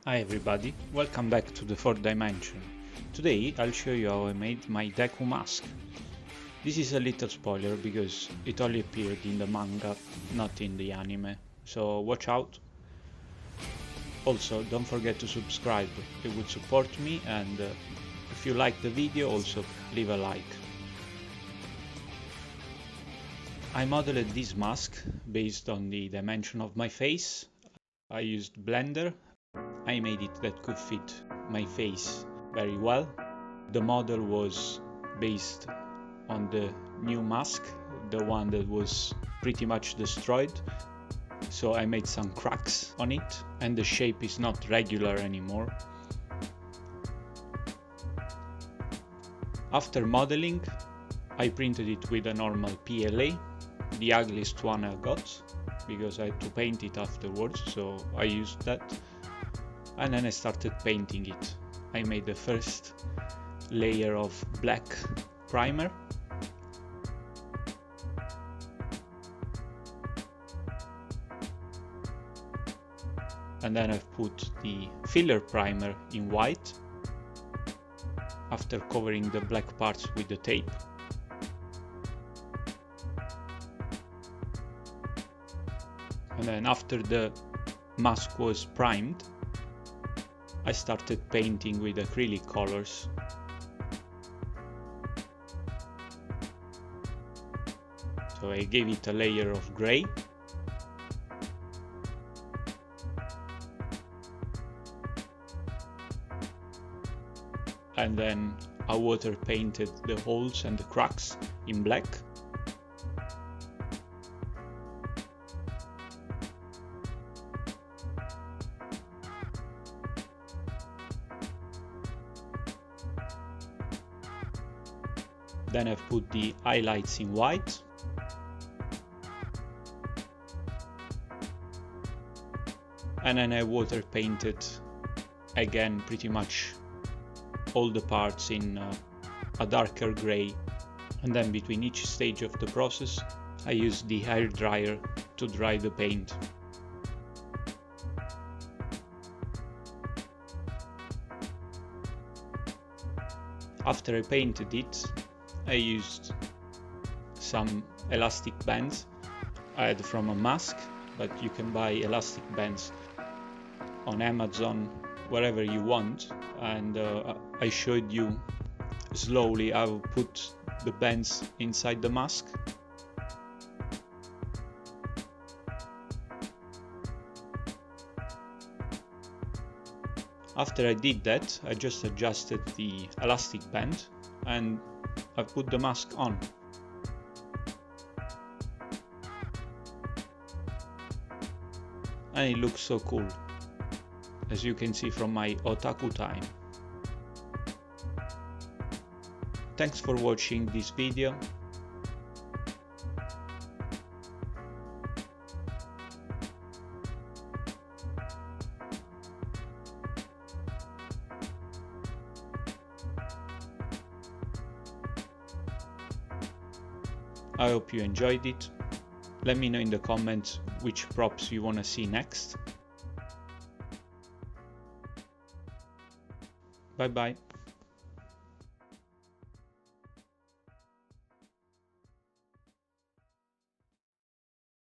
Hi everybody, welcome back to the fourth dimension. Today I'll show you how I made my Deku Mask. This is a little spoiler because it only appeared in the manga, not in the anime, so watch out. Also, don't forget to subscribe, it would support me, and if you like the video also leave a like. I modeled this mask based on the dimension of my face. I used Blender. I made it that could fit my face very well. The model was based on the new mask, the one that was pretty much destroyed. So I made some cracks on it and the shape is not regular anymore. After modeling, I printed it with a normal PLA, the ugliest one I got, because I had to paint it afterwards, so I used that. And then I started painting it. I made the first layer of black primer. And then I've put the filler primer in white after covering the black parts with the tape. And then after the mask was primed, I started painting with acrylic colors. So I gave it a layer of gray. And then I water painted the holes and the cracks in black. Then I've put the highlights in white. And then I water painted again pretty much all the parts in a darker grey. And then between each stage of the process I used the hair dryer to dry the paint. After I painted it, I used some elastic bands I had from a mask, but you can buy elastic bands on Amazon, wherever you want, and I showed you slowly how to put the bands inside the mask. After I did that, I just adjusted the elastic band and I put the mask on. And it looks so cool, as you can see from my otaku time. Thanks for watching this video. I hope you enjoyed it. Let me know in the comments which props you want to see next. Bye bye.